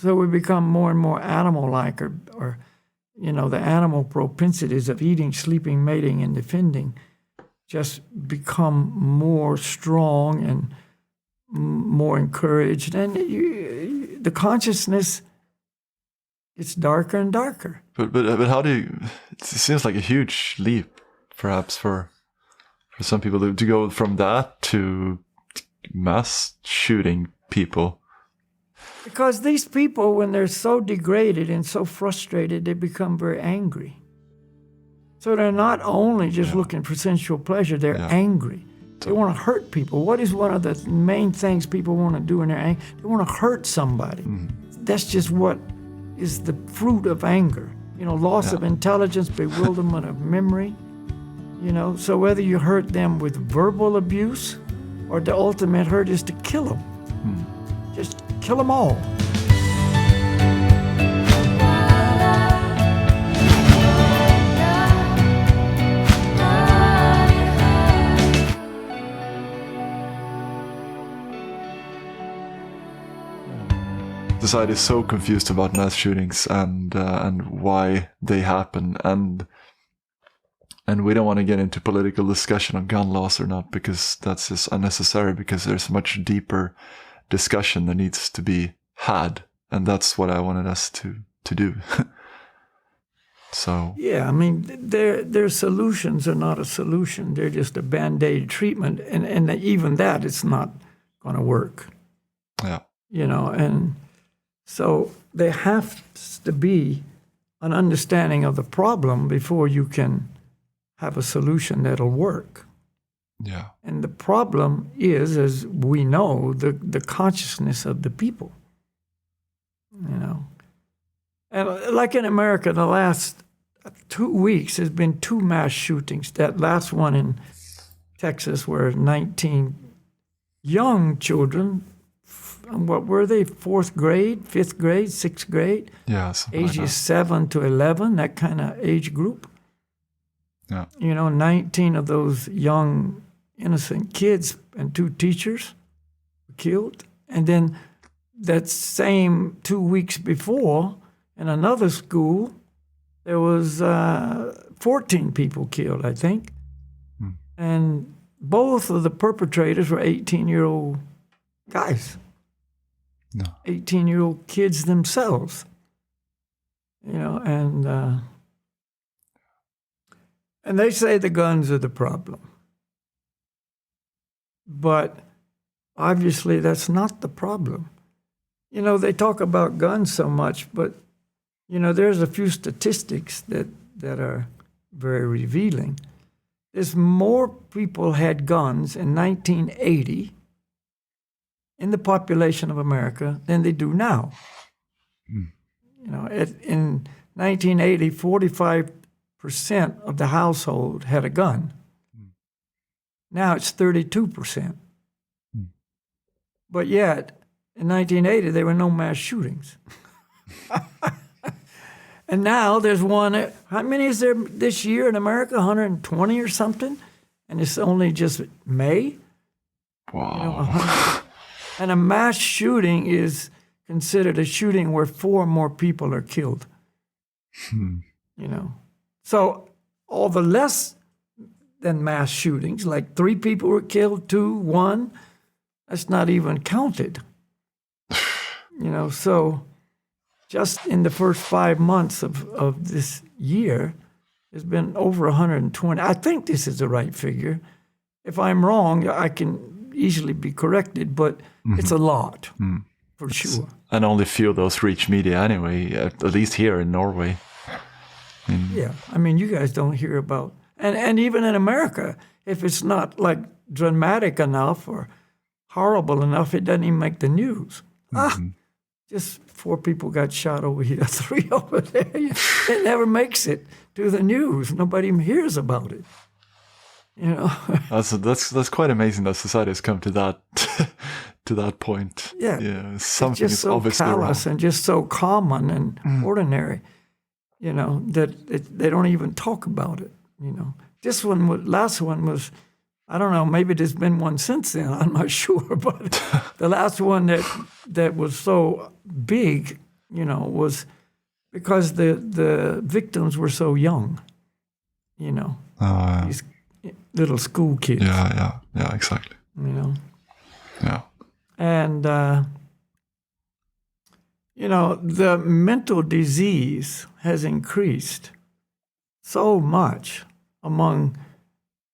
So we become more and more animal-like, or the animal propensities of eating, sleeping, mating, and defending just become more strong and more encouraged. And the consciousness gets darker and darker. But how do you... It seems like a huge leap, perhaps, for some people to go from that to mass shooting people. Because these people, when they're so degraded and so frustrated, they become very angry. So they're not only just looking for sensual pleasure, they're angry. They want to hurt people. What is one of the main things people want to do when they're angry? They want to hurt somebody. That's just what is the fruit of anger. Loss of intelligence, bewilderment of memory. So whether you hurt them with verbal abuse or the ultimate hurt is to kill them. Just kill them all. Society is so confused about mass shootings and why they happen, and we don't want to get into political discussion on gun laws or not, because that's just unnecessary, because there's much deeper discussion that needs to be had, and that's what I wanted us to do. So their solutions are not a solution. They're just a band-aid treatment, and even that, it's not going to work. And so there has to be an understanding of the problem before you can have a solution that'll work. And the problem is, as we know, the consciousness of the people. And like in America, the last 2 weeks there's been 2 mass shootings. That last one in Texas, where 19 young children, what were they, 4th grade, 5th grade, 6th grade? Ages like 7 to 11, that kind of age group. 19 of those young innocent kids and 2 teachers were killed. And then that same 2 weeks before, in another school, there was 14 people killed, I think. And both of the perpetrators were 18-year-old guys. 18-year-old kids themselves. And they say the guns are the problem. But obviously that's not the problem. They talk about guns so much, but, there's a few statistics that are very revealing. There's more people had guns in 1980 in the population of America than they do now. In 1980, 45% of the household had a gun. Now it's 32%. But yet, in 1980, there were no mass shootings. And now there's one. How many is there this year in America? 120 or something? And it's only just May? Wow. And a mass shooting is considered a shooting where 4 more people are killed. So all the less than mass shootings, like 3 people were killed, 2, 1, that's not even counted. So just in the first 5 months of this year, there's been over 120. I think this is the right figure. If I'm wrong, I can easily be corrected, but it's a lot, for sure. And only few of those reach media anyway, at least here in Norway. You guys don't hear about... And even in America, if it's not, like, dramatic enough or horrible enough, it doesn't even make the news. Just 4 people got shot over here, 3 over there. It never makes it to the news. Nobody even hears about it. That's quite amazing that society has come to that point. Something it's just so callous and just so common and ordinary. That they don't even talk about it. Last one was, I don't know, maybe there's been one since then, I'm not sure, but the last one that was so big was because the victims were so young, these little school kids. Yeah, exactly. Yeah. And, the mental disease has increased so much among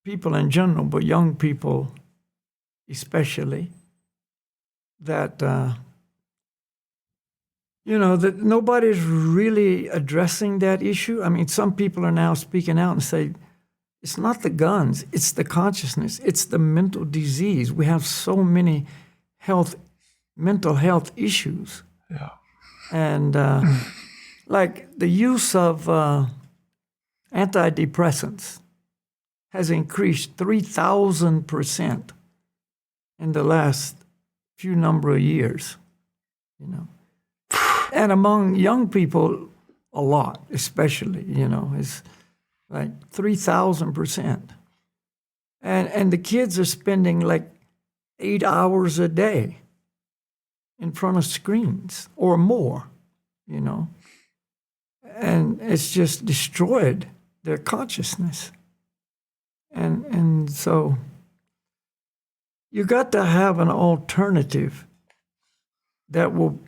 people in general, but young people especially, that, that nobody's really addressing that issue. I mean, some people are now speaking out and say, it's not the guns, it's the consciousness, it's the mental disease. We have so many mental health issues. Yeah. And like the use of antidepressants has increased 3,000% in the last few number of years, And among young people, a lot, especially, it's like 3,000%. And the kids are spending like 8 hours a day in front of screens or more, And it's just destroyed their consciousness. And so you got to have an alternative that will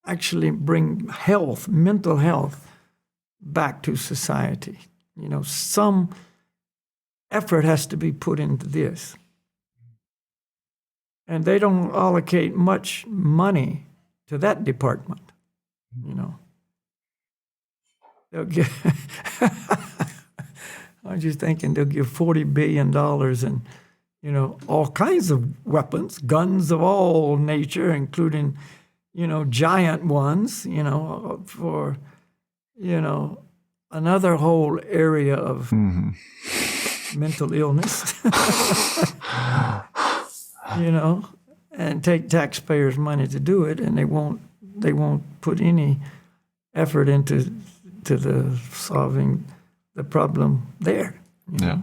actually bring mental health back to society. Some effort has to be put into this. And they don't allocate much money to that department, They'll give, I'm just thinking they'll give $40 billion and, all kinds of weapons, guns of all nature, including, giant ones, for, another whole area of mental illness, and take taxpayers' money to do it, and they won't put any effort into the solving the problem there. Yeah.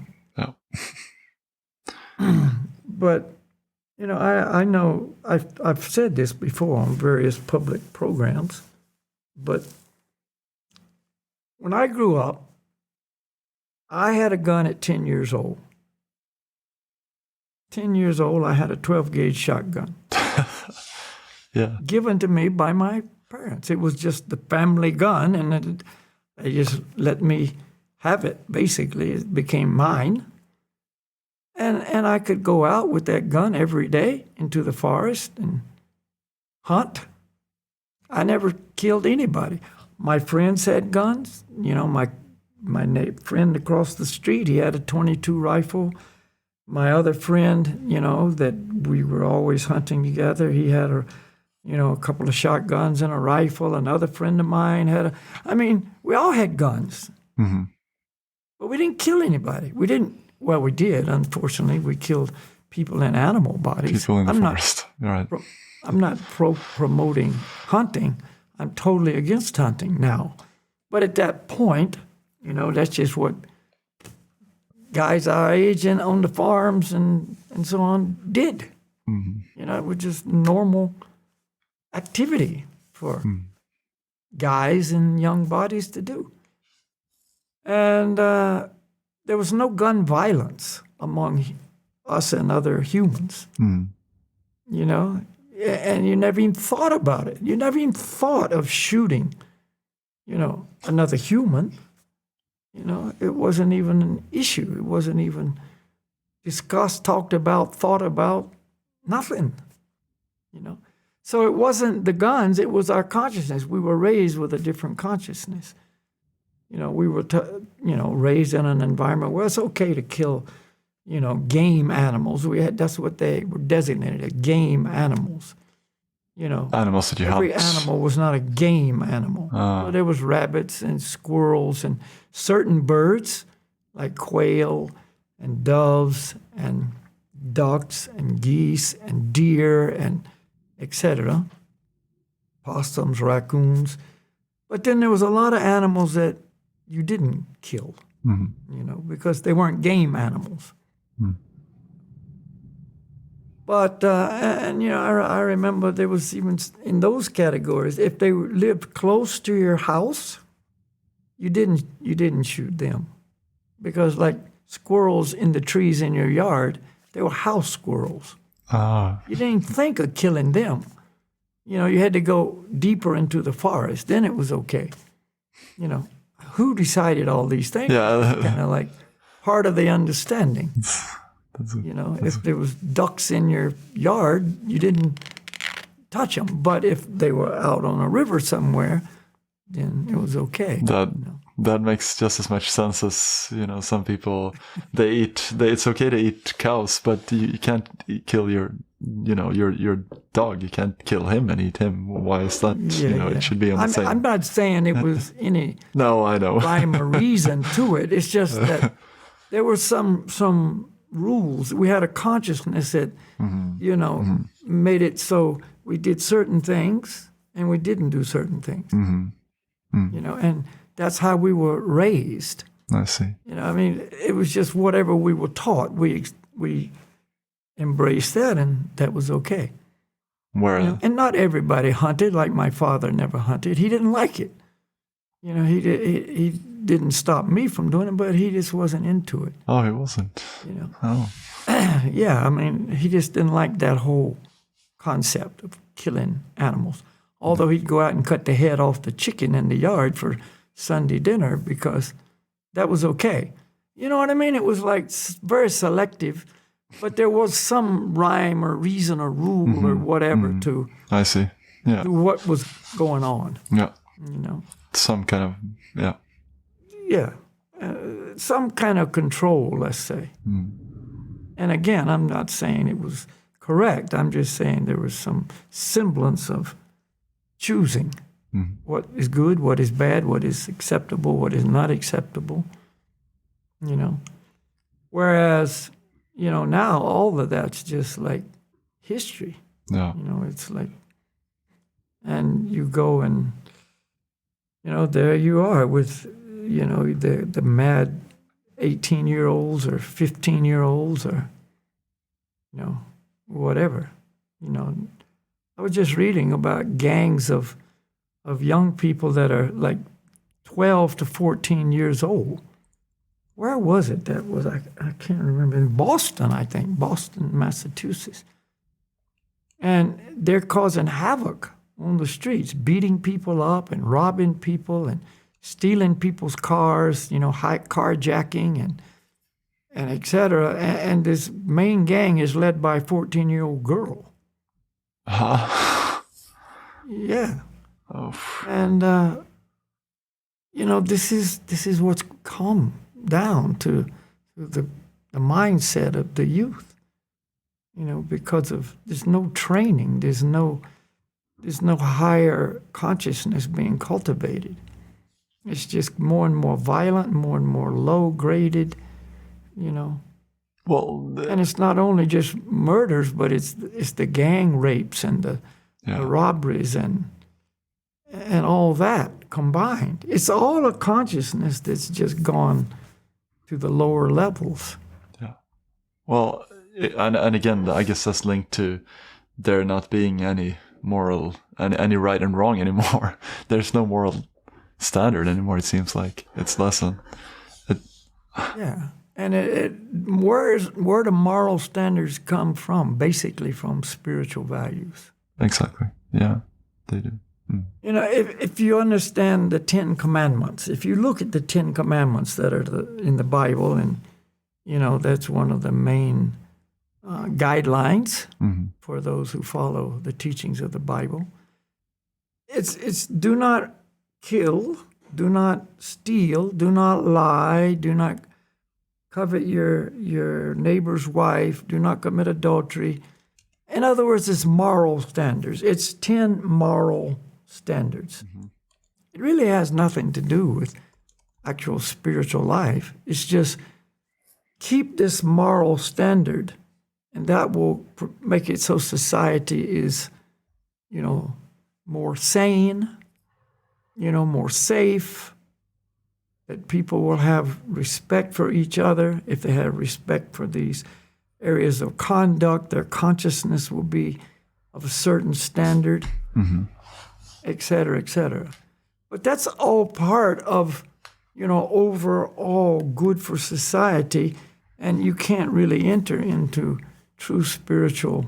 But I know I've said this before on various public programs, but when I grew up, I had a gun at 10 years old. 10 years old, I had a 12-gauge shotgun. Yeah. Given to me by my parents. It was just the family gun, and they just let me have it, basically. It became mine. And I could go out with that gun every day into the forest and hunt. I never killed anybody. My friends had guns. My friend across the street, he had a .22 rifle. My other friend, that we were always hunting together, he had a couple of shotguns and a rifle. Another friend of mine had we all had guns. Mm-hmm. But we didn't kill anybody. We did, unfortunately. We killed people in animal bodies. People in the forest. Right. I'm not promoting hunting. I'm totally against hunting now. But at that point, that's just what guys our age and on the farms and so on did. Mm-hmm. It was just normal activity for guys in young bodies to do. And there was no gun violence among us and other humans, and you never even thought about it. You never even thought of shooting, another human. It wasn't even an issue. It wasn't even discussed, talked about, thought about, nothing, So it wasn't the guns, it was our consciousness. We were raised with a different consciousness. We were, raised in an environment where it's okay to kill, game animals. That's what they were designated, game animals. Animals that you every hunt. animal was not a game animal. So there was rabbits and squirrels and certain birds like quail and doves and ducks and geese and deer and etc. Possums, raccoons. But then there was a lot of animals that you didn't kill, because they weren't game animals. But and I remember there was even in those categories, if they lived close to your house, you didn't shoot them, because like squirrels in the trees in your yard, they were house squirrels. You didn't think of killing them. You had to go deeper into the forest. Then it was okay. Who decided all these things? Yeah. Kind of like part of the understanding. If there was ducks in your yard, you didn't touch them. But if they were out on a river somewhere, then it was okay. That makes just as much sense as some people it's okay to eat cows, but you can't kill your dog. You can't kill him and eat him. Why is that? It should be on the same. I'm not saying it was any no, I know. rhyme or reason to it. It's just that there were some rules. We had a consciousness that made it so we did certain things and we didn't do certain things. And that's how we were raised. I see. It was just whatever we were taught. We embraced that, and that was okay. And not everybody hunted. Like my father never hunted. He didn't like it. He didn't stop me from doing it, but he just wasn't into it. Oh, he wasn't. Oh. Yeah, he just didn't like that whole concept of killing animals. Although he'd go out and cut the head off the chicken in the yard for Sunday dinner because that was okay. You know what I mean? It was like very selective, but there was some rhyme or reason or rule or whatever to. I see. Yeah. To what was going on. Yeah. Some kind of Yeah, some kind of control, let's say. And again, I'm not saying it was correct. I'm just saying there was some semblance of choosing what is good, what is bad, what is acceptable, what is not acceptable. Whereas, now all of that's just like history. Yeah. It's like, and you go and, there you are with, the mad 18-year-olds or 15-year-olds or, whatever. I was just reading about gangs of young people that are like 12 to 14 years old. Where was it that was? I can't remember. In Boston, I think. Boston, Massachusetts. And they're causing havoc on the streets, beating people up and robbing people and stealing people's cars, carjacking and et cetera. And this main gang is led by a 14-year-old girl. Yeah. Oh. And, this is what's come down to the mindset of the youth, because of there's no training, there's no higher consciousness being cultivated. It's just more and more violent, more and more low-graded, Well, and it's not only just murders, but it's the gang rapes and the robberies and all that combined. It's all a consciousness that's just gone to the lower levels. Yeah. Well, and again, I guess that's linked to there not being any moral, any right and wrong anymore. There's no moral standard anymore, it seems like. It's lessened. Yeah. And where do moral standards come from? Basically from spiritual values. Exactly. Yeah, they do. If you understand the 10 Commandments, if you look at the 10 Commandments that are in the Bible, and, that's one of the main guidelines for those who follow the teachings of the Bible. It's do not kill, do not steal, do not lie, do not covet your neighbor's wife, do not commit adultery. In other words, it's moral standards. It's 10 moral standards. It really has nothing to do with actual spiritual life. It's just keep this moral standard, and that will make it so society is, more sane, more safe, that people will have respect for each other if they have respect for these areas of conduct. Their consciousness will be of a certain standard, et cetera, et cetera. But that's all part of, overall good for society, and you can't really enter into true spiritual,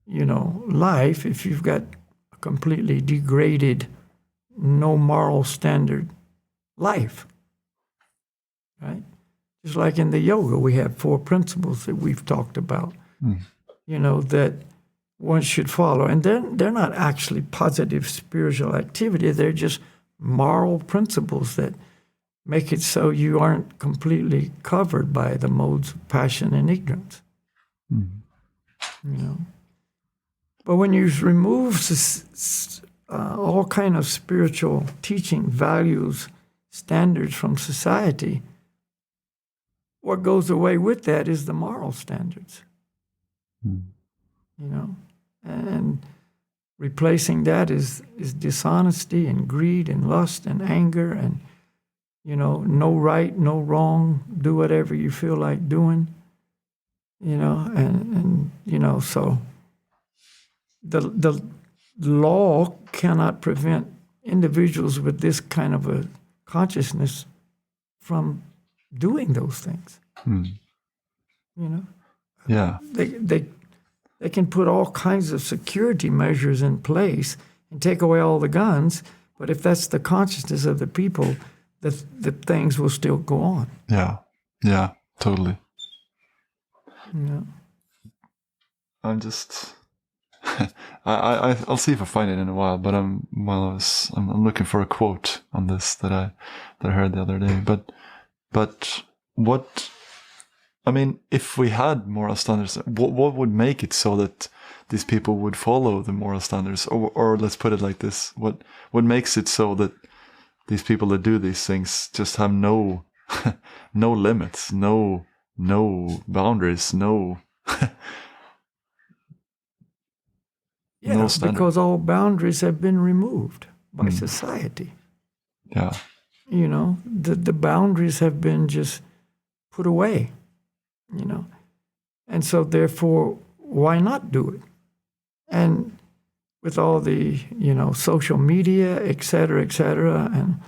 life if you've got a completely degraded, no moral standard life, right? Just like in the yoga, we have 4 principles that we've talked about, that one should follow. And they're not actually positive spiritual activity. They're just moral principles that make it so you aren't completely covered by the modes of passion and ignorance. But when you remove all kind of spiritual teaching, values, standards from society, what goes away with that is the moral standards. And replacing that is dishonesty and greed and lust and anger and, no right, no wrong, do whatever you feel like doing, so the law cannot prevent individuals with this kind of a consciousness from doing those things. Yeah. They can put all kinds of security measures in place and take away all the guns, but if that's the consciousness of the people, the things will still go on. Yeah, totally. Yeah. I'm just, I'll see if I find it in a while. But I'm looking for a quote on this that I heard the other day. But what, I mean, if we had moral standards, what would make it so that these people would follow the moral standards? Or let's put it like this: what makes it so that these people that do these things just have no limits, no boundaries, no no standard? Because all boundaries have been removed by society. Yeah. The boundaries have been just put away, And so therefore, why not do it? And with all the, social media, et cetera, and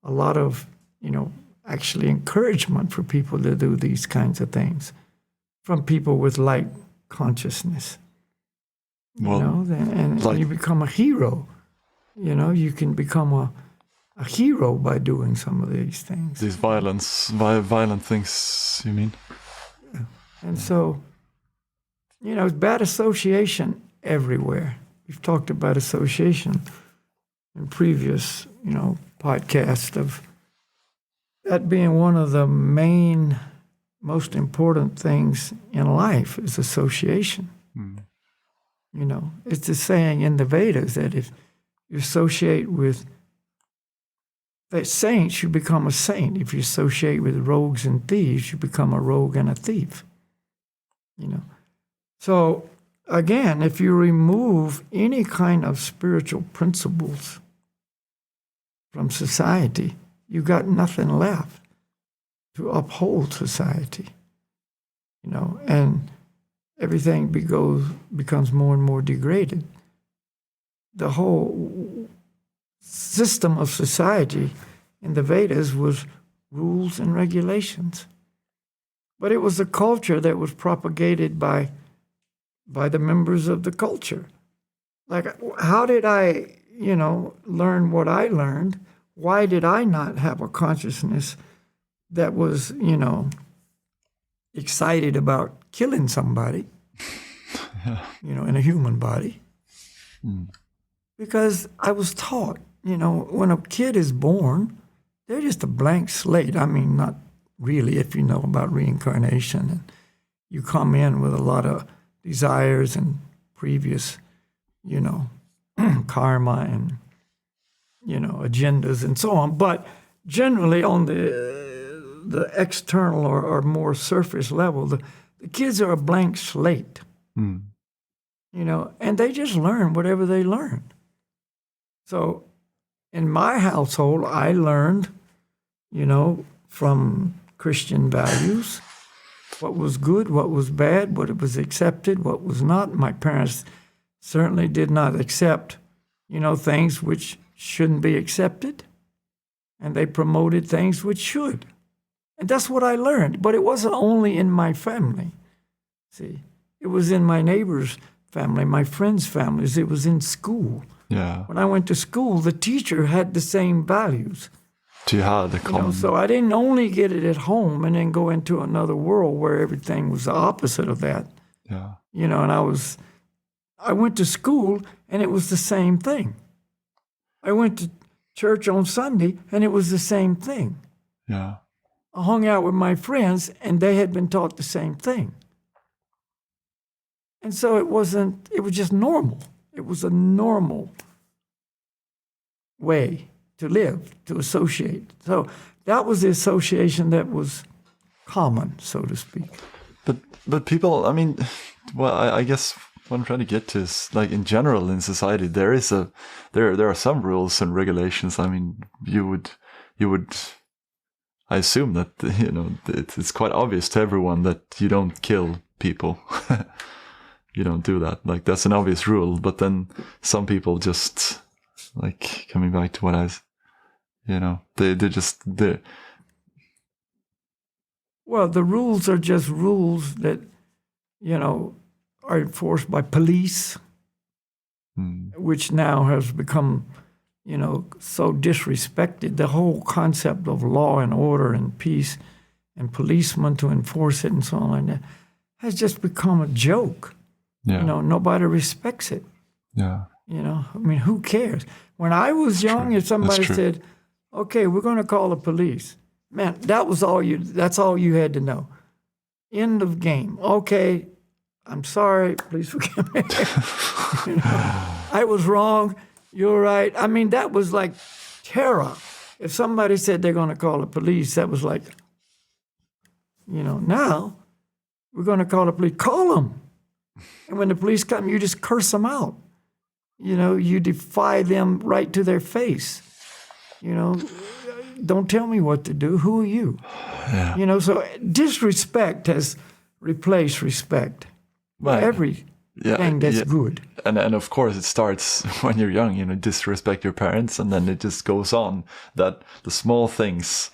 a lot of, actually encouragement for people to do these kinds of things from people with light consciousness. And you become a hero. You can become a hero by doing some of these things. These violent things, you mean? Yeah. And so, it's bad association everywhere. We've talked about association in previous, podcasts of that being one of the main, most important things in life is association. It's the saying in the Vedas that if you associate with the saints, you become a saint. If you associate with rogues and thieves, you become a rogue and a thief. So, again, if you remove any kind of spiritual principles from society, you got nothing left to uphold society. And everything becomes more and more degraded. The whole system of society in the Vedas was rules and regulations. But it was a culture that was propagated by the members of the culture. Like, how did I, learn what I learned? Why did I not have a consciousness that was, excited about killing somebody, in a human body? Because I was taught, when a kid is born, they're just a blank slate. I mean, not really, if you know about reincarnation. And you come in with a lot of desires and previous, karma and, agendas and so on. But generally on the external or more surface level, the kids are a blank slate, and they just learn whatever they learn. So in my household, I learned, from Christian values, what was good, what was bad, what was accepted, what was not. My parents certainly did not accept, things which shouldn't be accepted, and they promoted things which should. And that's what I learned. But it wasn't only in my family. See, it was in my neighbors' family, my friends' families. It was in school. Yeah. When I went to school, the teacher had the same values. So you had the common. So I didn't only get it at home and then go into another world where everything was the opposite of that. Yeah. And I went to school and it was the same thing. I went to church on Sunday and it was the same thing. Yeah. I hung out with my friends and they had been taught the same thing. And so it was just normal. It was a normal way to live, to associate. So that was the association that was common, so to speak. But people, I guess what I'm trying to get to is, like, in general in society, there are some rules and regulations. I mean, you would I assume that, it's quite obvious to everyone that you don't kill people. You don't do that. Like, that's an obvious rule. But then some people just, like, coming back to what they're Well, the rules are just rules that, are enforced by police, which now has become, so disrespected. The whole concept of law and order and peace and policemen to enforce it and so on like that has just become a joke. Yeah. Nobody respects it. Yeah. Who cares? When I was young, if somebody said, okay, we're going to call the police, man, that's all you had to know. End of game. Okay, I'm sorry, please forgive me. I was wrong, you're right. That was like terror. If somebody said they're going to call the police, that was like, now we're going to call the police. Call them. And when the police come, you just curse them out. You defy them right to their face. Don't tell me what to do. Who are you? Yeah. So disrespect has replaced respect. Right. Everything that's good. And of course it starts when you're young, disrespect your parents, and then it just goes on, that the small things,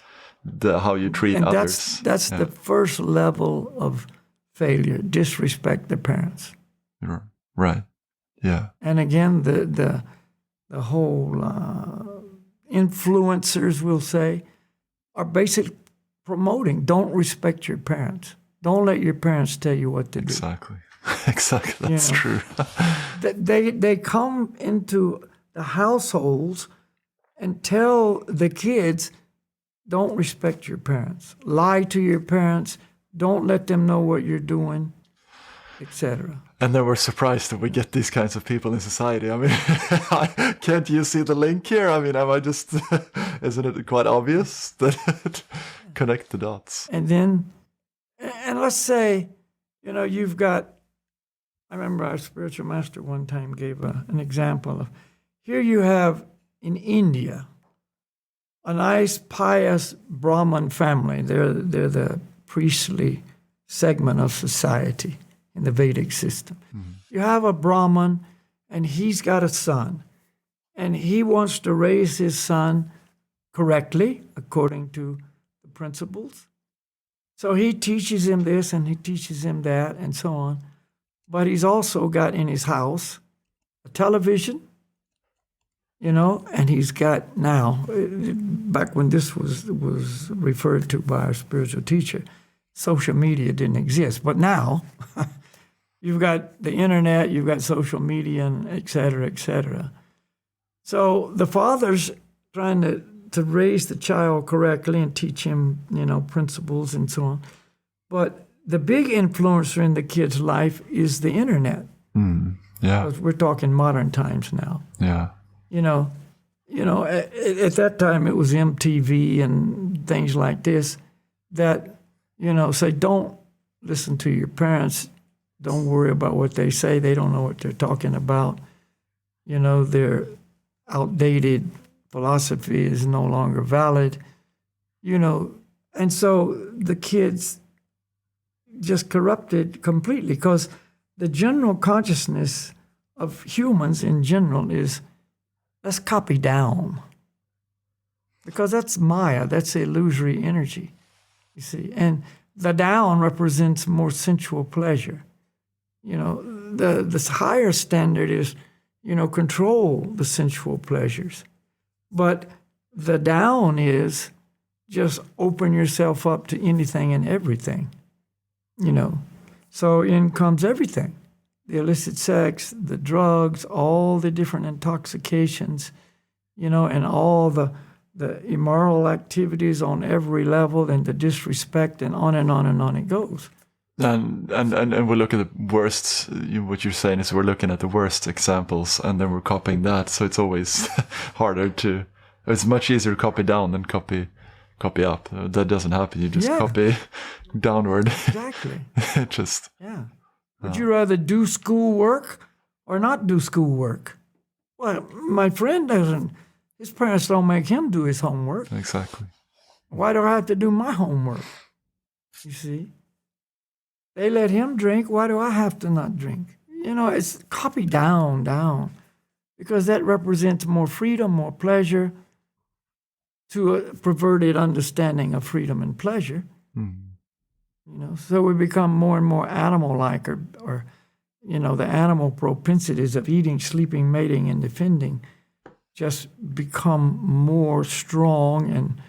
how you treat others. That's the first level of failure, disrespect the parents. Right. Yeah. And again, the whole influencers, we'll say, are basically promoting, don't respect your parents. Don't let your parents tell you what to do. Exactly. That's true. They come into the households and tell the kids, don't respect your parents. Lie to your parents. Don't let them know what you're doing, etc. And then we're surprised that we get these kinds of people in society. Can't you see the link here? Am I just, isn't it quite obvious that connect the dots? And let's say, you've got, I remember our spiritual master one time gave an example of, here you have in India, a nice pious Brahmin family. They're the priestly segment of society in the Vedic system. Mm-hmm. You have a Brahmin, and he's got a son, and he wants to raise his son correctly, according to the principles. So he teaches him this, and he teaches him that, and so on. But he's also got in his house a television, and he's got now, back when this was referred to by our spiritual teacher, social media didn't exist. But now, you've got the internet, you've got social media, and et cetera, et cetera. So the father's trying to raise the child correctly and teach him, principles and so on. But the big influencer in the kid's life is the internet. Yeah. Because we're talking modern times now. Yeah. At that time it was MTV and things like this that, say, don't listen to your parents. Don't worry about what they say. They don't know what they're talking about. Their outdated philosophy is no longer valid. And so the kids just corrupted completely, because the general consciousness of humans in general is, let's copy down. Because that's Maya, that's illusory energy, you see. And the down represents more sensual pleasure. This higher standard is, control the sensual pleasures. But the down is just open yourself up to anything and everything, So in comes everything. The illicit sex, the drugs, all the different intoxications, and all the immoral activities on every level, and the disrespect, and on and on and on it goes. And we look at the worst. What you're saying is we're looking at the worst examples, and then we're copying that. So it's always harder to. It's much easier to copy down than copy up. That doesn't happen. You just copy downward. Exactly. Yeah. Would you rather do schoolwork or not do schoolwork? Well, my friend doesn't. His parents don't make him do his homework. Exactly. Why do I have to do my homework? You see? They let him drink. Why do I have to not drink? It's copy down. Because that represents more freedom, more pleasure, to a perverted understanding of freedom and pleasure. So we become more and more animal-like, or the animal propensities of eating, sleeping, mating, and defending just become more strong and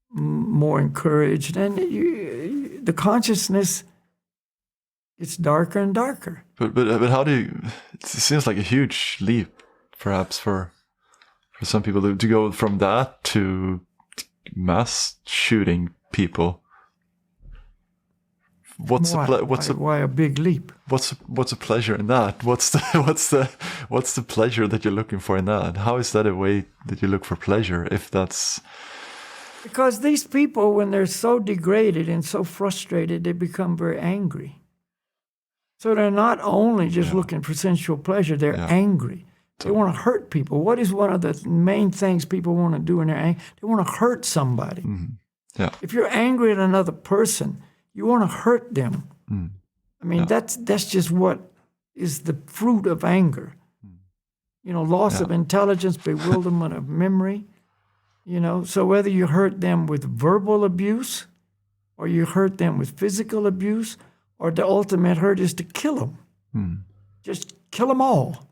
more encouraged. And the consciousness gets darker and darker. But how do you... It seems like a huge leap, perhaps, for some people to go from that to mass shooting people. Why a big leap? What's the pleasure in that? What's the pleasure that you're looking for in that? How is that a way that you look for pleasure, if that's... Because these people, when they're so degraded and so frustrated, they become very angry. So they're not only just looking for sensual pleasure, they're angry. They want to hurt people. What is one of the main things people want to do in their anger? They want to hurt somebody. Mm-hmm. Yeah. If you're angry at another person, you want to hurt them. I mean, that's just what is the fruit of anger. Loss of intelligence, bewilderment of memory. So whether you hurt them with verbal abuse, or you hurt them with physical abuse, or the ultimate hurt is to kill them. Just kill them all.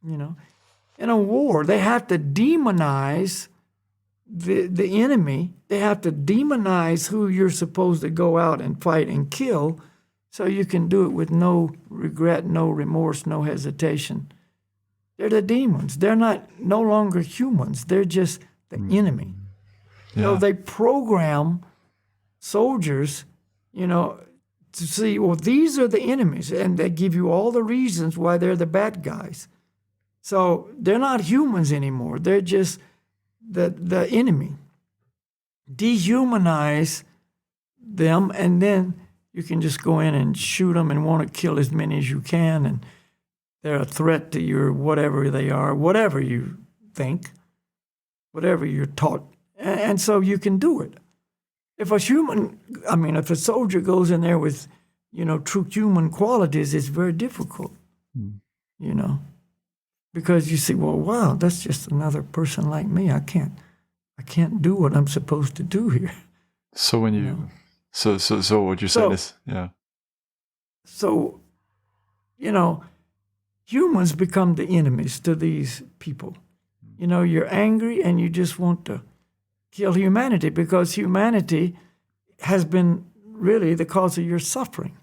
In a war, they have to demonize the enemy. They have to demonize who you're supposed to go out and fight and kill, so you can do it with no regret, no remorse, no hesitation. They're the demons. They're no longer humans. They're just the enemy. So they program soldiers, to see, well, these are the enemies, and they give you all the reasons why they're the bad guys. So they're not humans anymore. They're just the enemy. Dehumanize them, and then you can just go in and shoot them and want to kill as many as you can, and they're a threat to your whatever they are, whatever you think, whatever you're taught. And so you can do it. If a soldier goes in there with, true human qualities, it's very difficult, because you see, well, wow, that's just another person like me. I can't do what I'm supposed to do here. So when you, so what you're saying is, So, humans become the enemies to these people. You're angry and you just want to kill humanity, because humanity has been really the cause of your suffering.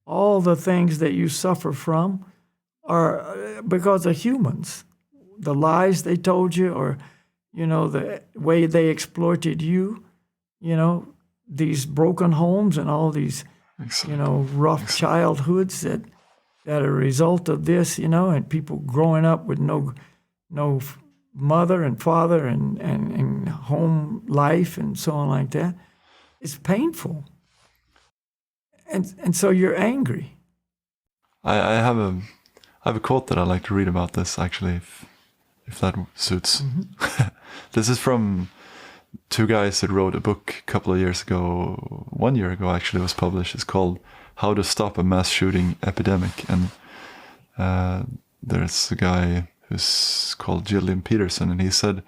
All the things that you suffer from are because of humans. The lies they told you, or, the way they exploited you, these broken homes and all these, rough childhoods that are a result of this, and people growing up with no mother and father and home life and so on like that. It's painful. And so you're angry. I have a quote that I like to read about this, actually, if that suits. This is from two guys that wrote a book a couple of years ago, 1 year ago actually, it was published. It's called How to Stop a Mass Shooting Epidemic. And there's a guy who's called Gillian Peterson, and he said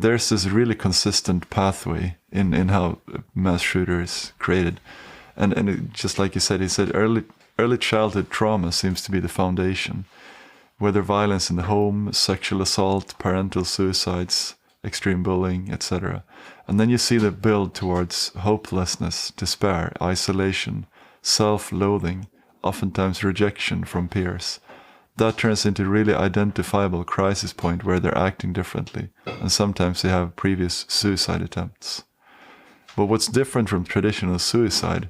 there's this really consistent pathway in how a mass shooter is created. And just like he said early childhood trauma seems to be the foundation. Whether violence in the home, sexual assault, parental suicides, extreme bullying, etc. And then you see the build towards hopelessness, despair, isolation, self-loathing, oftentimes rejection from peers. That turns into really identifiable crisis point where they're acting differently, and sometimes they have previous suicide attempts. But what's different from traditional suicide,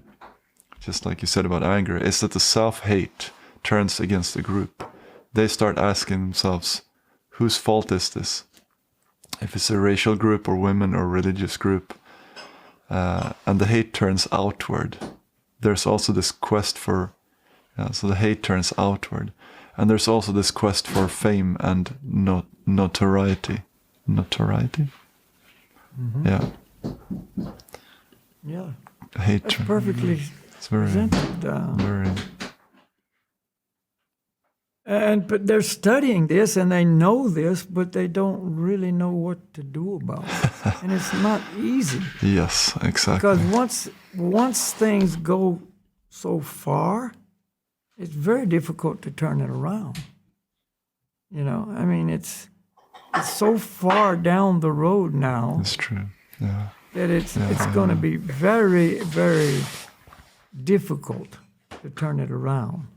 just like you said about anger, is that the self-hate turns against the group. They start asking themselves, whose fault is this? If it's a racial group or women or religious group, and the hate turns outward. There's also this quest for, so the hate turns outward. And there's also this quest for fame and notoriety. Notoriety? Mm-hmm. Yeah. Yeah. Hate. That's perfectly presented. Very. But they're studying this and they know this, but they don't really know what to do about it. And it's not easy. Yes, exactly. Because once things go so far, it's very difficult to turn it around. I mean, it's so far down the road now. It's true. Yeah. That it's going to be very, very difficult to turn it around.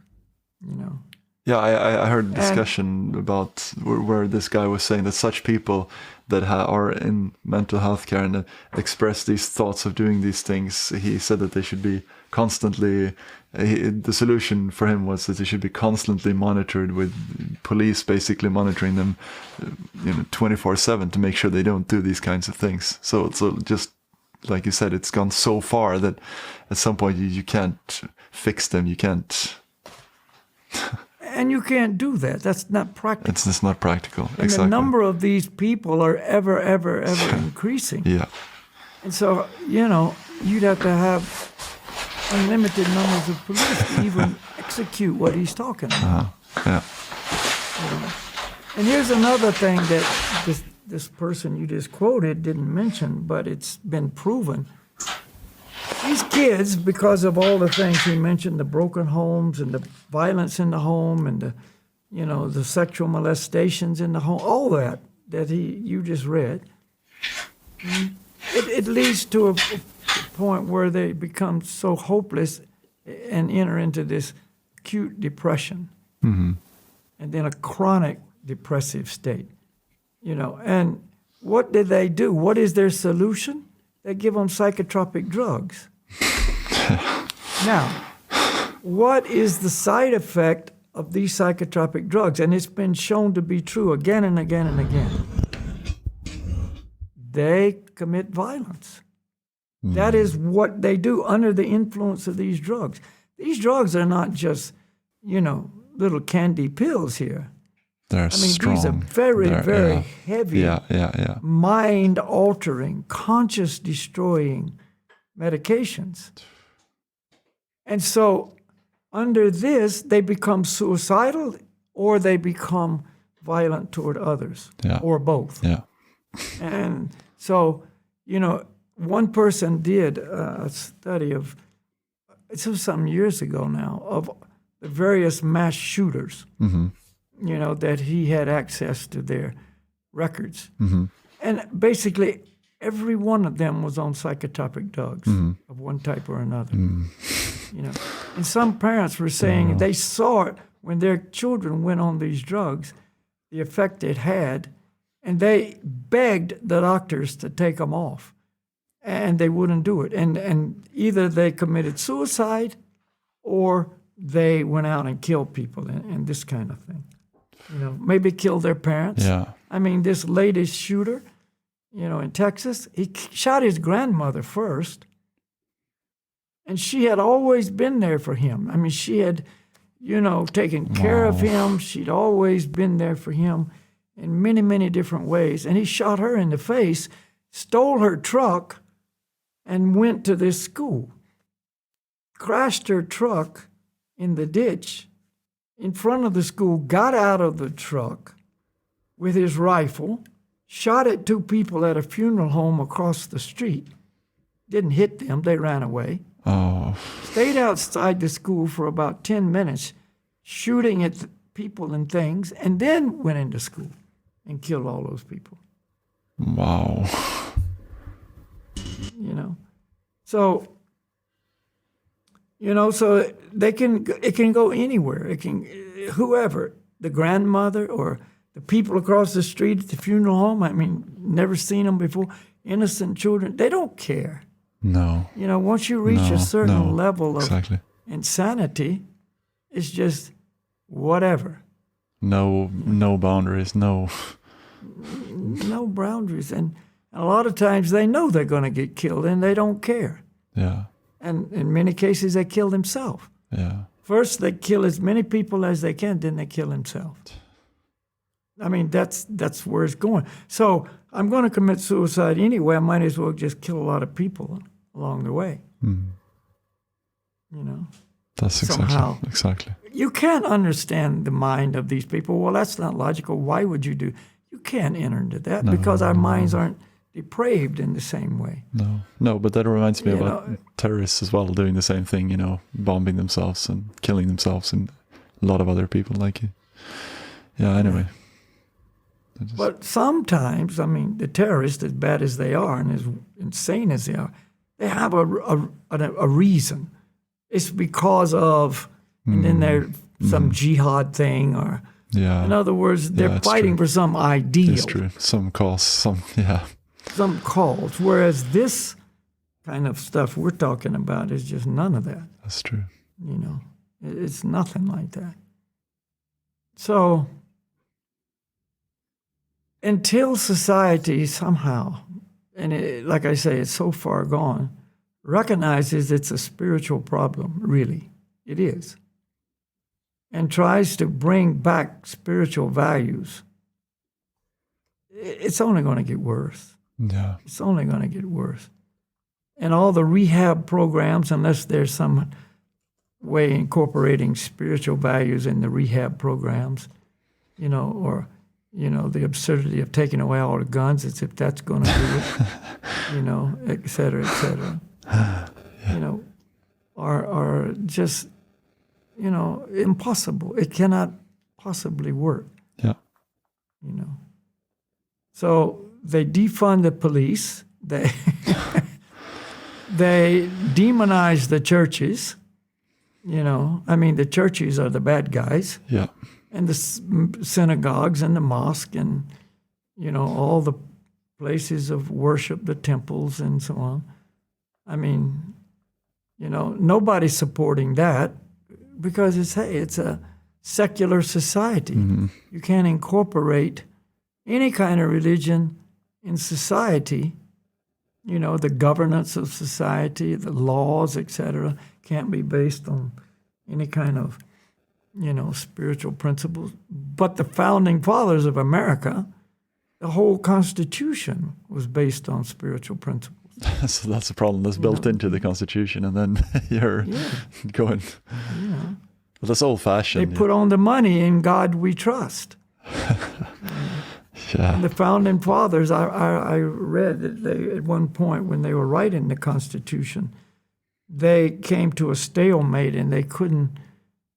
Yeah, I heard a discussion about where this guy was saying that such people that are in mental health care and express these thoughts of doing these things, he said that they should be constantly, the solution for him was that they should be constantly monitored, with police basically monitoring them 24/7 to make sure they don't do these kinds of things. So just like you said, it's gone so far that at some point you can't fix them, you can't... And you can't do that. That's not practical. It's just not practical. And exactly. the number of these people are ever increasing. Yeah. And so, you'd have to have unlimited numbers of police to even execute what he's talking about. Yeah. And here's another thing that this person you just quoted didn't mention, but it's been proven. These kids, because of all the things he mentioned, the broken homes and the violence in the home and the sexual molestations in the home, all that you just read, it leads to a point where they become so hopeless and enter into this acute depression, mm-hmm. and then a chronic depressive state. And what did they do? What is their solution? They give them psychotropic drugs. Now, what is the side effect of these psychotropic drugs? And it's been shown to be true again and again and again. They commit violence. Mm. That is what they do under the influence of these drugs. These drugs are not just, little candy pills here. They're strong. These are very heavy, mind-altering, conscious-destroying medications. And so under this, they become suicidal or they become violent toward others, or both. Yeah. And so, one person did a study of, it was some years ago now, of the various mass shooters. Mm-hmm. That he had access to their records. Mm-hmm. And basically, every one of them was on psychotropic drugs of one type or another. And some parents were saying they saw it when their children went on these drugs, the effect it had, and they begged the doctors to take them off, and they wouldn't do it. And either they committed suicide or they went out and killed people and this kind of thing. Maybe killed their parents. Yeah. This latest shooter, in Texas, he shot his grandmother first. And she had always been there for him. She had, taken care of him. She'd always been there for him in many, many different ways. And he shot her in the face, stole her truck and went to this school, crashed her truck in the ditch in front of the school, got out of the truck with his rifle, shot at 2 people at a funeral home across the street. Didn't hit them, they ran away. Oh. Stayed outside the school for about 10 minutes, shooting at people and things, and then went into school and killed all those people. Wow. You know, so it can go anywhere. It can, whoever, the grandmother or the people across the street at the funeral home. I mean, never seen them before. Innocent children, they don't care. No. You know, once you reach a certain level of exactly. insanity, it's just whatever. No boundaries, no boundaries. And a lot of times they know they're going to get killed and they don't care. Yeah. And in many cases, they kill themselves. Yeah. First, they kill as many people as they can, then they kill themselves. I mean, that's where it's going. So I'm going to commit suicide anyway. I might as well just kill a lot of people along the way. Mm. You know? That's exactly. You can't understand the mind of these people. Well, that's not logical. Why would you do? You can't enter into that because our minds aren't depraved in the same way. No, but that reminds me about terrorists as well doing the same thing, you know, bombing themselves and killing themselves and a lot of other people like it. Yeah, anyway. But sometimes, I mean, the terrorists, as bad as they are and as insane as they are, they have a reason. It's because of, and then there's some jihad thing or, in other words, they're fighting for some ideal. It's true. Some cause, some cause. Whereas this kind of stuff we're talking about is just none of that. That's true. You know, it's nothing like that. So, until society somehow, and like I say, it's so far gone, recognizes it's a spiritual problem, really, it is, and tries to bring back spiritual values, it's only going to get worse. Yeah. It's only going to get worse. And all the rehab programs, unless there's some way incorporating spiritual values in the rehab programs, you know, or, you know, the absurdity of taking away all the guns as if that's going to do it, you know, et cetera, you know, are just, you know, impossible. It cannot possibly work. Yeah. You know. So they defund the police. They they demonize the churches. You know, I mean, the churches are the bad guys. Yeah. And the synagogues and the mosque and, you know, all the places of worship, the temples and so on. I mean, you know, nobody's supporting that because it's a secular society. Mm-hmm. You can't incorporate any kind of religion in society. You know, the governance of society, the laws, etc., can't be based on any kind of, you know, spiritual principles. But the founding fathers of America, the whole Constitution was based on spiritual principles. So that's a problem that's built into the Constitution, and then you're going. Yeah. Well, that's old-fashioned. They put on the money, "In God We Trust." Yeah. And the founding fathers, I read that they, at one point when they were writing the Constitution, they came to a stalemate and they couldn't,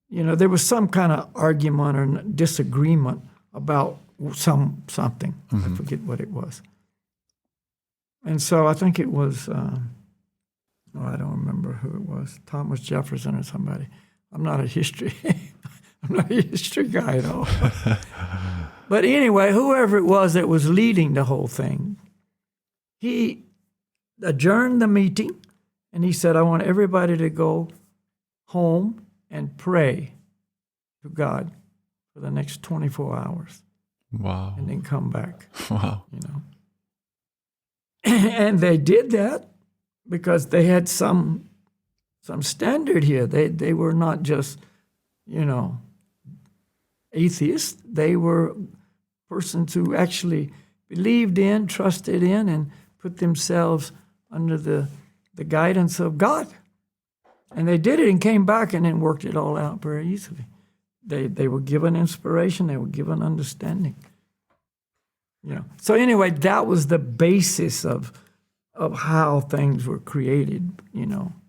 you know, there was some kind of argument or disagreement about something. Mm-hmm. I forget what it was. And so I think it was, I don't remember who it was, Thomas Jefferson or somebody. I'm not a history guy at all. But anyway, whoever it was that was leading the whole thing, he adjourned the meeting and he said, I want everybody to go home and pray to God for the next 24 hours. Wow. And then come back. Wow. You know. And they did that because they had some standard here. They were not just, you know, atheists. They were persons who actually believed in, trusted in, and put themselves under the guidance of God. And they did it and came back and then worked it all out very easily. They were given inspiration. They were given understanding. So anyway, that was the basis of how things were created,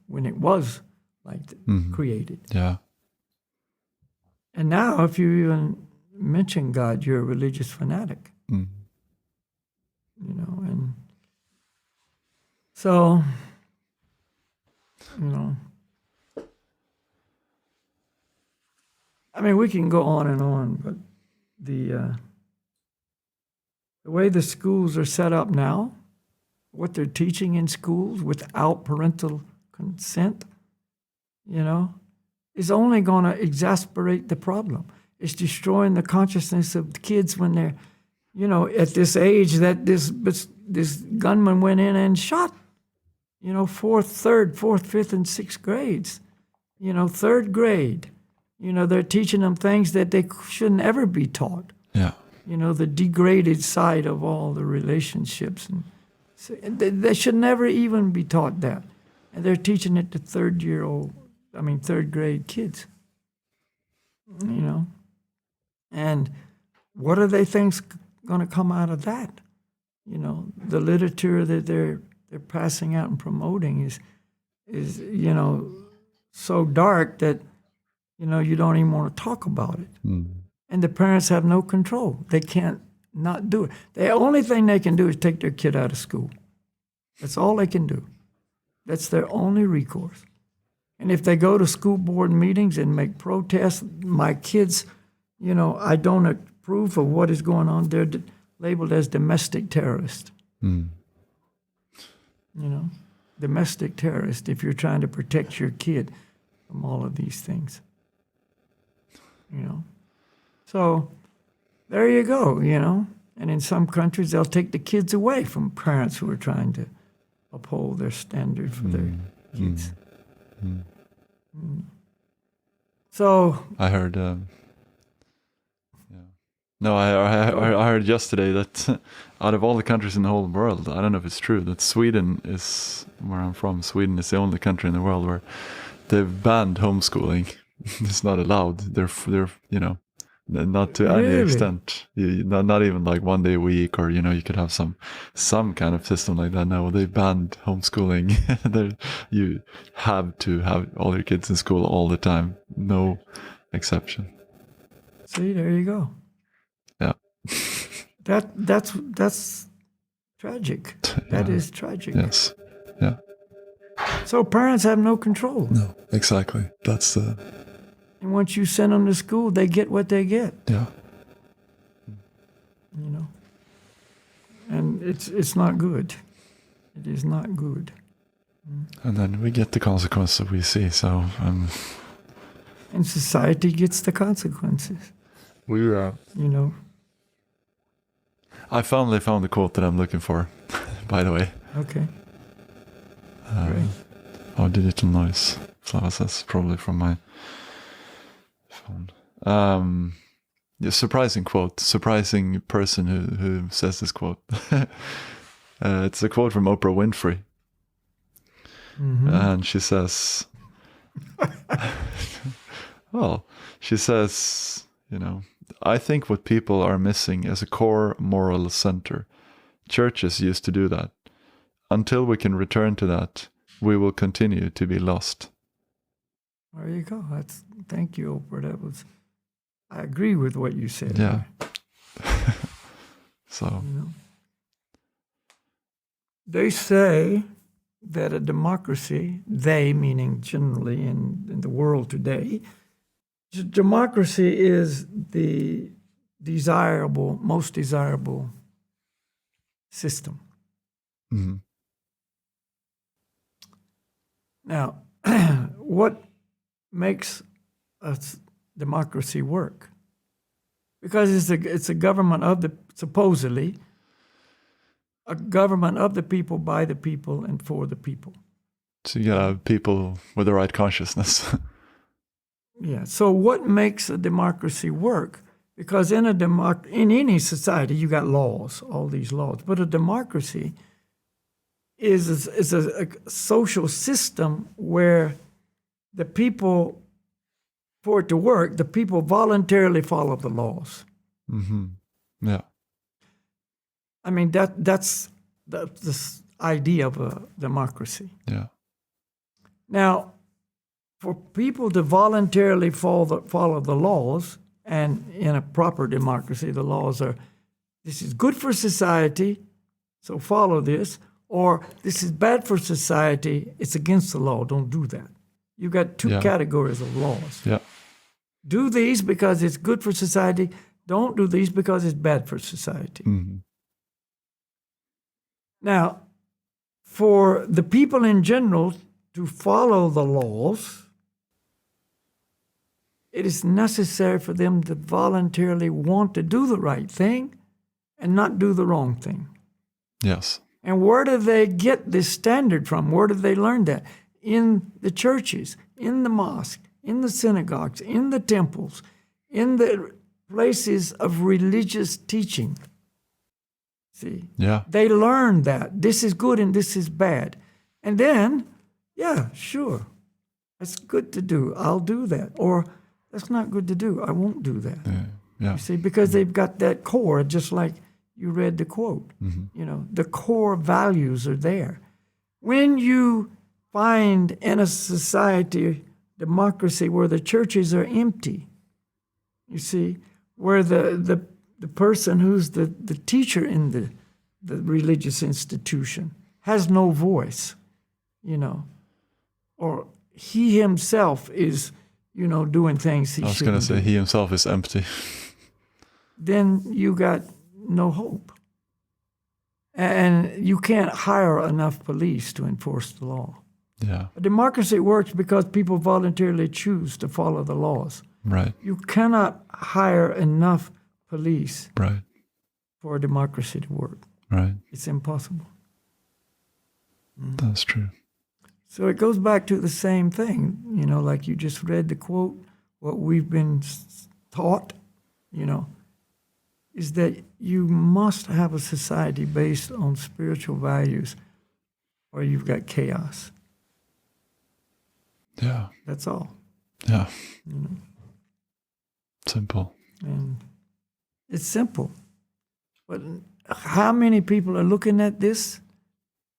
when it was created. Yeah. And now if you even mention God, you're a religious fanatic. Mm. And so, I mean, we can go on, but the way the schools are set up now, what they're teaching in schools without parental consent, is only going to exacerbate the problem. It's destroying the consciousness of the kids when they're, at this age that this gunman went in and shot, fourth, fifth, and sixth grades, third grade. They're teaching them things that they shouldn't ever be taught. Yeah. The degraded side of all the relationships. And they should never even be taught that. And they're teaching it to third grade kids. And what are they think's going to come out of that? The literature that they're passing out and promoting is so dark that you don't even want to talk about it. Mm. And the parents have no control. They can't not do it. The only thing they can do is take their kid out of school. That's all they can do. That's their only recourse. And if they go to school board meetings and make protests, my kids, I don't approve of what is going on. They're labeled as domestic terrorists. Mm. Domestic terrorist if you're trying to protect your kid from all of these things. So there you go, And in some countries, they'll take the kids away from parents who are trying to uphold their standard for their kids. So I heard. No, I heard yesterday that out of all the countries in the whole world, I don't know if it's true, that Sweden is, where I'm from, Sweden is the only country in the world where they've banned homeschooling. It's not allowed. They're not to any extent. Not even like 1 day a week, or you could have some kind of system like that. No, they banned homeschooling. You have to have all your kids in school all the time, no exception. See, there you go. Yeah. That's tragic. That is tragic. Yes. Yeah. So parents have no control. No, exactly. That's the. And once you send them to school, they get what they get. Yeah. And it's not good. It is not good. And then we get the consequences we see. So. And society gets the consequences. We I finally found the quote that I'm looking for. By the way. Okay. Great. Oh, digital noise. Flava says probably from my phone. Surprising quote. Surprising person who says this quote. It's a quote from Oprah Winfrey. Mm-hmm. And she says, well, she says, I think what people are missing is a core moral center. Churches used to do that. Until we can return to that, we will continue to be lost. There you go. Thank you, Oprah. I agree with what you said. Yeah. So. They say that a democracy, they meaning generally in the world today, democracy is the most desirable system. Mm-hmm. Now, what makes a democracy work? Because it's a government supposedly, a government of the people, by the people, and for the people. So you gotta have people with the right consciousness. Yeah. So what makes a democracy work? Because in any society, you got laws, all these laws. But a democracy is a social system where the people, for it to work, the people voluntarily follow the laws. Mm-hmm. Yeah. I mean, that's this idea of a democracy. Yeah. Now, for people to voluntarily follow the laws, and in a proper democracy, the laws are, this is good for society, so follow this, or this is bad for society, it's against the law, don't do that. You've got two categories of laws. Yeah. Do these because it's good for society, don't do these because it's bad for society. Mm-hmm. Now, for the people in general to follow the laws, it is necessary for them to voluntarily want to do the right thing and not do the wrong thing. Yes. And where do they get this standard from? Where do they learn that? In the churches, in the mosque, in the synagogues, in the temples, in the places of religious teaching. See? Yeah. They learn that this is good and this is bad. And then, yeah, sure, that's good to do. I'll do that. Or that's not good to do. I won't do that. Yeah. You see, because they've got that core, just like you read the quote. Mm-hmm. You know, the core values are there. When you find in a society, democracy, where the churches are empty, you see, where the person who's the teacher in the religious institution has no voice, you know, or he himself is, you know, doing things he shouldn't. I was going to say he himself is empty. Then you got no hope. And you can't hire enough police to enforce the law. Yeah. A democracy works because people voluntarily choose to follow the laws. Right. You cannot hire enough police Right. for a democracy to work. Right. It's impossible. That's true. So it goes back to the same thing, you know, like you just read the quote, what we've been taught, you know, is that you must have a society based on spiritual values or you've got chaos. Yeah. That's all. Yeah. You know? Simple. And it's simple. But how many people are looking at this?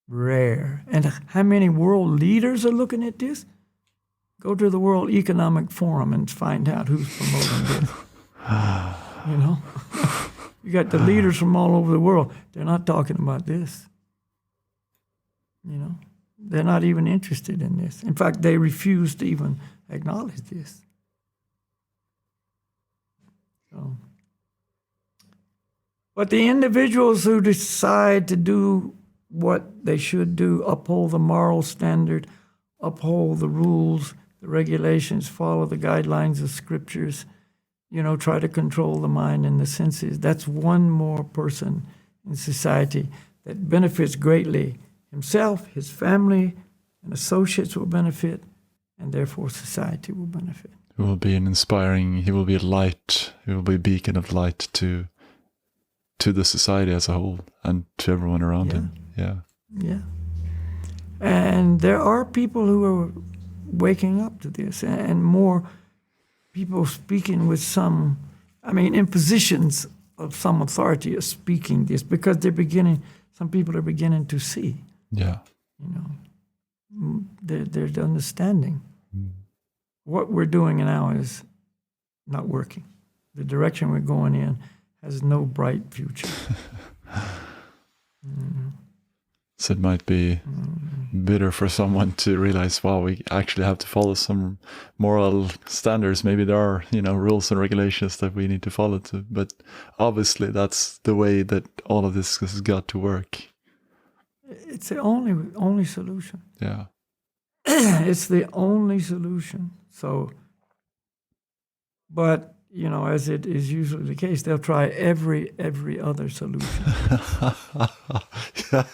Rare. And how many world leaders are looking at this? Go to the World Economic Forum and find out who's promoting this. You know? You got the leaders from all over the world. They're not talking about this. You know? They're not even interested in this. In fact, they refuse to even acknowledge this. So, but the individuals who decide to do what they should do, uphold the moral standard, uphold the rules, the regulations, follow the guidelines of scriptures, you know, try to control the mind and the senses. That's one more person in society that benefits greatly. Himself, his family, and associates will benefit, and therefore society will benefit. He will be he will be a light, he will be a beacon of light to the society as a whole and to everyone around him. Yeah. Yeah. And there are people who are waking up to this, and more people speaking with some, in positions of some authority are speaking this because some people are beginning to see. Yeah. You know, they're understanding. What we're doing now is not working. The direction we're going in has no bright future. So it might be bitter for someone to realize, wow, we actually have to follow some moral standards. Maybe there are, rules and regulations that we need to follow to. But obviously that's the way that all of this has got to work. It's the only solution. Yeah. It's the only solution. So, but, as it is usually the case, they'll try every other solution. Yeah.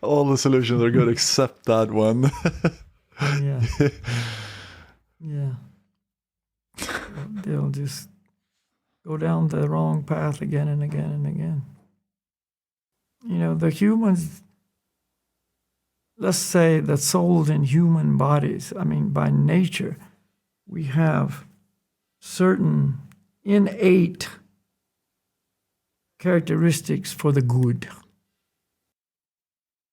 All the solutions are good except that one. Yeah. Yeah. They'll just go down the wrong path again and again and again. The humans let's say the souls in human bodies, I mean, by nature, we have certain innate characteristics for the good.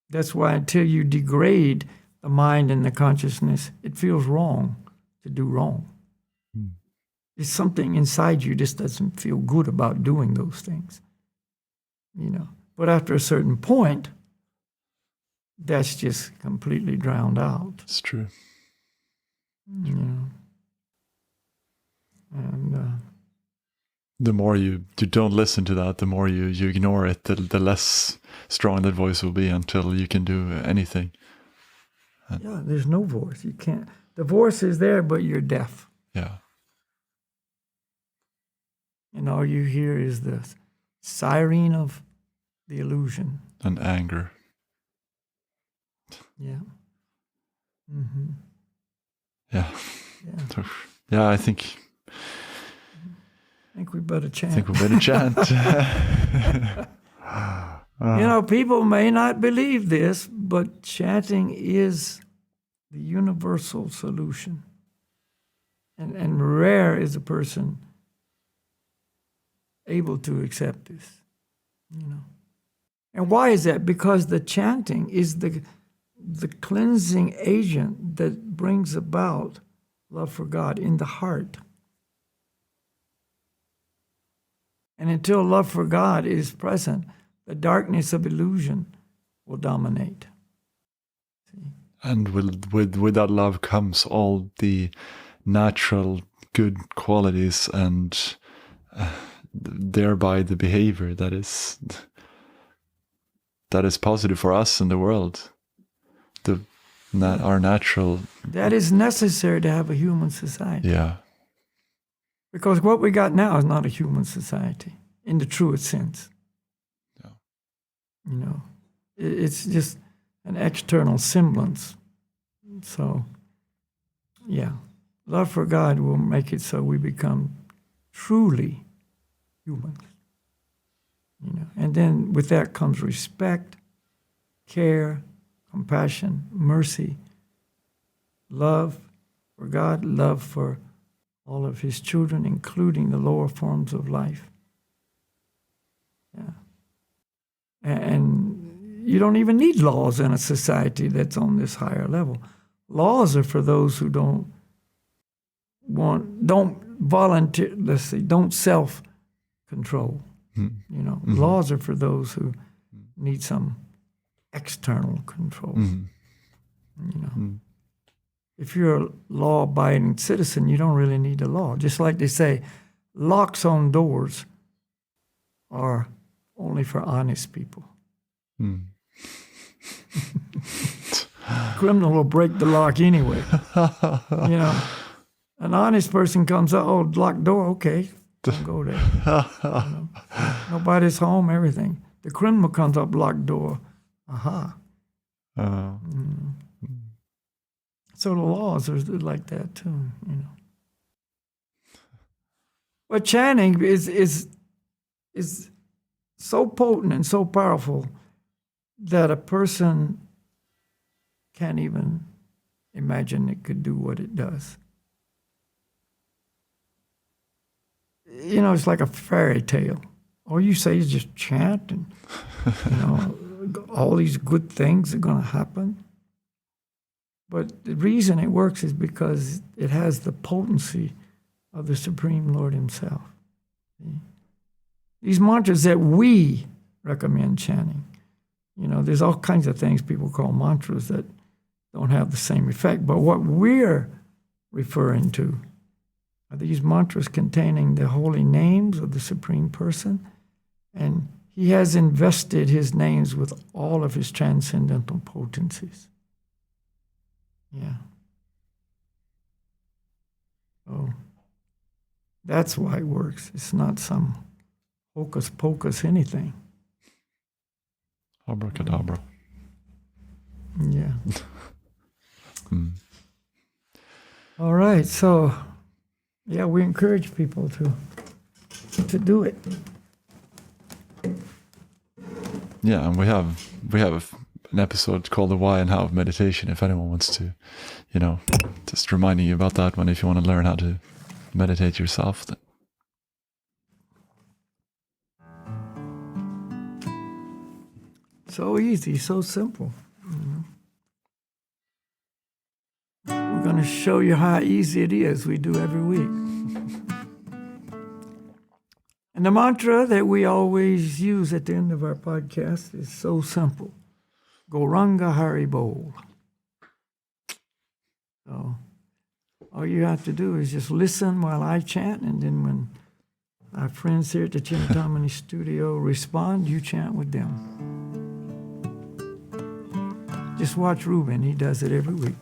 That's why until you degrade the mind and the consciousness, it feels wrong to do wrong. There's something inside you just doesn't feel good about doing those things, But after a certain point, that's just completely drowned out. It's true. And the more you don't listen to that, the more you ignore it, the less strong that voice will be until you can do anything. Yeah, there's no voice. You can't. The voice is there, but you're deaf. Yeah. And all you hear is the siren of the illusion. And anger. Yeah. Mm-hmm. Yeah. Yeah. Yeah, I think we better chant. People may not believe this, but chanting is the universal solution. And rare is a person able to accept this, And why is that? Because the chanting is the cleansing agent that brings about love for God in the heart. And until love for God is present, the darkness of illusion will dominate. See? And with that love comes all the natural good qualities and thereby the behavior that is positive for us in the world. Our natural. That is necessary to have a human society. Yeah. Because what we got now is not a human society in the truest sense. Yeah. It's just an external semblance. So, yeah, love for God will make it so we become truly human. And then with that comes respect, care, compassion, mercy, love for God, love for all of his children, including the lower forms of life. Yeah. And you don't even need laws in a society that's on this higher level. Laws are for those who don't volunteer, don't self-control. Mm-hmm. Laws are for those who need some external control. Mm-hmm. If you're a law-abiding citizen, you don't really need a law. Just like they say, locks on doors are only for honest people. Mm. Criminal will break the lock anyway. An honest person comes up, locked door, okay, don't go there. Nobody's home, everything. The criminal comes up, locked door, aha. So the laws are like that too, But chanting is so potent and so powerful that a person can't even imagine it could do what it does. It's like a fairy tale. All you say is just chant and, all these good things are going to happen. But the reason it works is because it has the potency of the Supreme Lord himself. See? These mantras that we recommend chanting, there's all kinds of things people call mantras that don't have the same effect. But what we're referring to are these mantras containing the holy names of the Supreme Person, and he has invested his names with all of his transcendental potencies. Yeah. Oh, that's why it works. It's not some hocus pocus anything. Abracadabra. Yeah. All right. So, yeah, we encourage people to do it. Yeah, and we have an episode called The Why and How of Meditation, if anyone wants to, just reminding you about that one if you want to learn how to meditate yourself. So easy, so simple. We're going to show you how easy it is. We do every week. And the mantra that we always use at the end of our podcast is so simple. Gauranga Haribol. So all you have to do is just listen while I chant, and then when our friends here at the Chintamani studio respond, you chant with them. Just watch Ruben. He does it every week.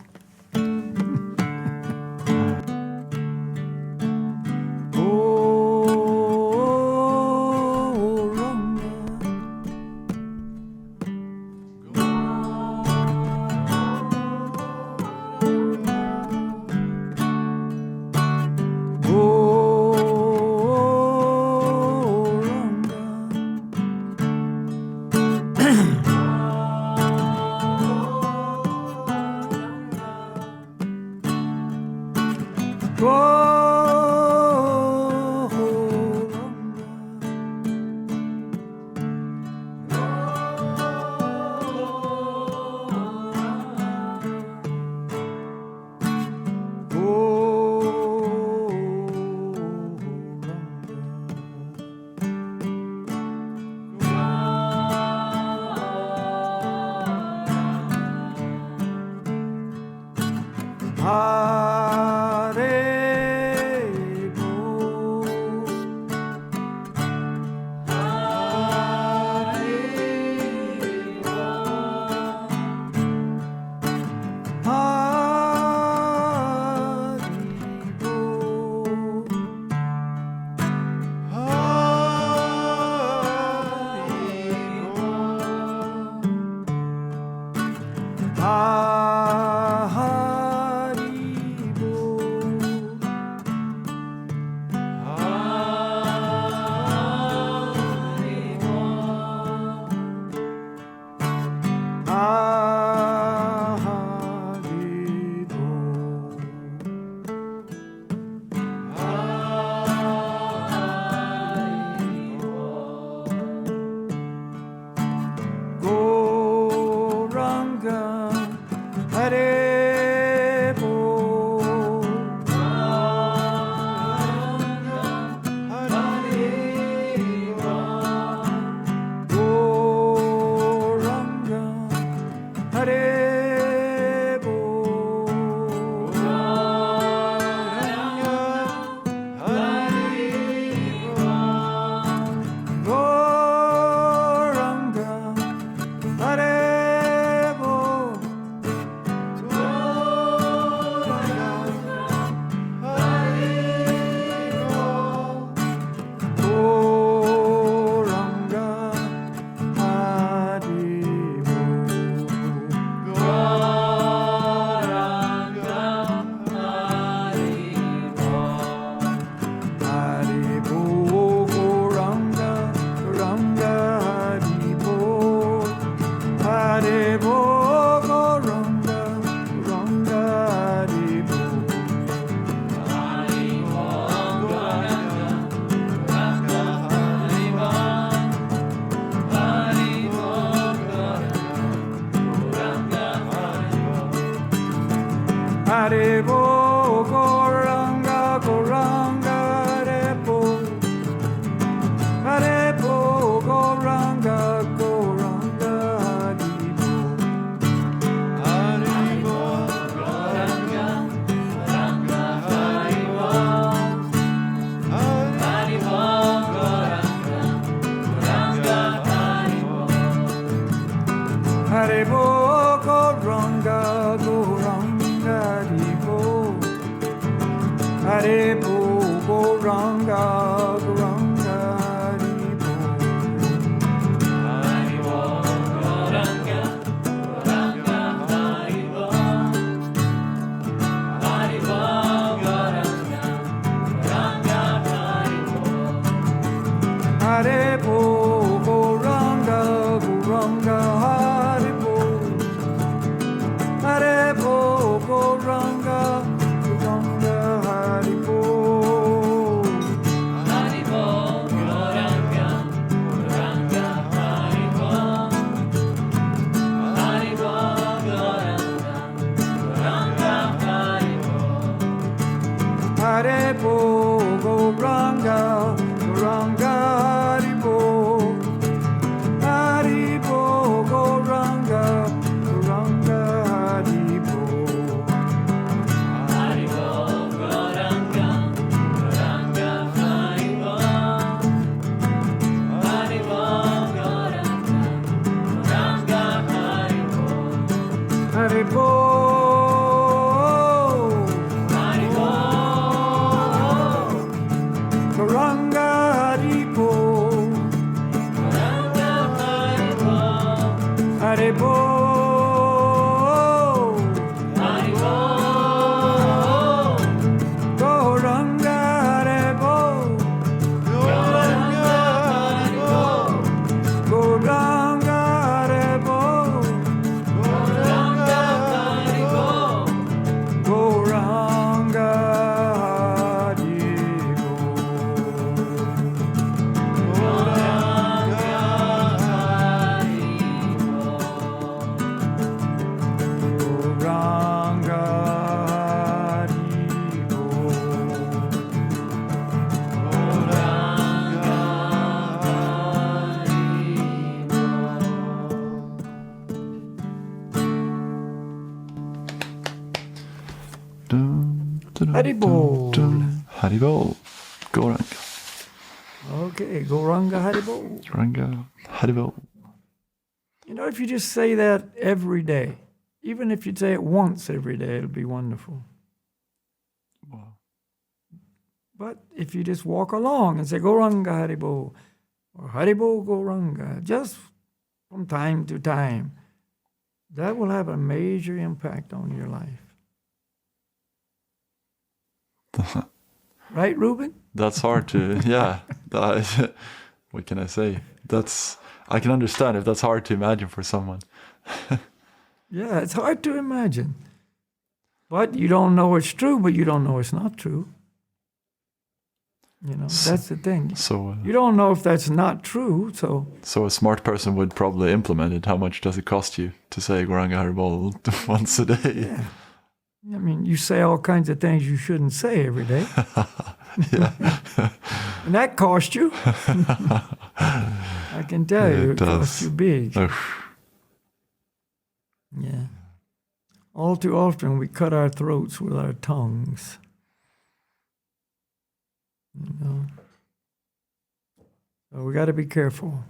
Harebo, Goranga, Goranga, Harebo. Harebo, Goranga, Goranga, Harebo. Harebo, Goranga, Goranga, Harebo. Harebo, Goranga, Goranga, Harebo. Harebo, Goranga, Goranga, Harebo. Harebo, Goranga, Goranga, Harebo. Harebo, Goranga, Goranga, Harebo. Harebo, Goranga, Goranga, Harebo. Harebo, Goranga, Goranga, Harebo. Haribo. Haribo. Goranga Haribo. Goranga Haribo. Haribo. Haribo. Goranga Haribo. Goranga Haribo. Goranga Haribo. Goranga Haribo. Goranga Haribo. Goranga Haribo. Haribo. Goranga. Okay, Goranga Haribo. Goranga. Haribo. You know, if you just say that every day, even if you say it once every day, it'll be wonderful. Wow. But if you just walk along and say Goranga Haribo or Haribo Goranga, just from time to time, that will have a major impact on your life. Right, Ruben? That's hard to, yeah. What can I say? I can understand if that's hard to imagine for someone. Yeah, it's hard to imagine. But you don't know it's true, but you don't know it's not true. You know, that's the thing. So You don't know if that's not true, so... So a smart person would probably implement it. How much does it cost you to say Goranga Haribo once a day? Yeah. I mean, you say all kinds of things you shouldn't say every day. Yeah. And that cost you. I can tell you, it cost you big. Yeah. All too often we cut our throats with our tongues. You know? So we got to be careful.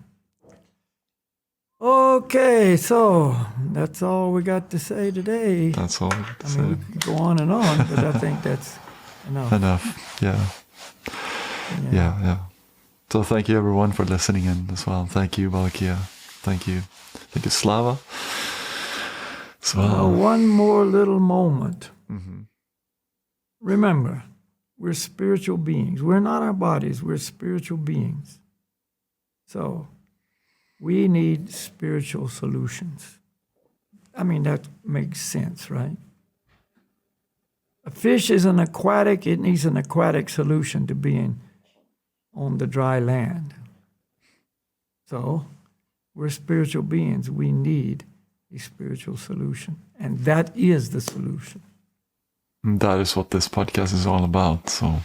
Okay, so that's all we got to say today. That's all I got to I say. mean, we could go on and on, but I think that's enough. Enough. Yeah. So thank you everyone for listening in as well. Thank you, Balakhilya. Thank you, Slava. As well. One more little moment. Mm-hmm. Remember, we're spiritual beings. We're not our bodies. We're spiritual beings. So we need spiritual solutions. I mean, that makes sense, right? A fish is an aquatic. It needs an aquatic solution to being on the dry land. So we're spiritual beings. We need a spiritual solution. And that is the solution. That is what this podcast is all about. So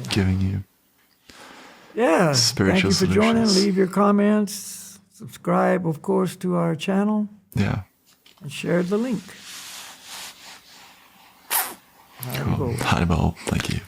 giving you spiritual thank you for solutions. joining. Leave your comments. Subscribe, of course, to our channel. Yeah. And share the link. Cool. Haribo. Thank you.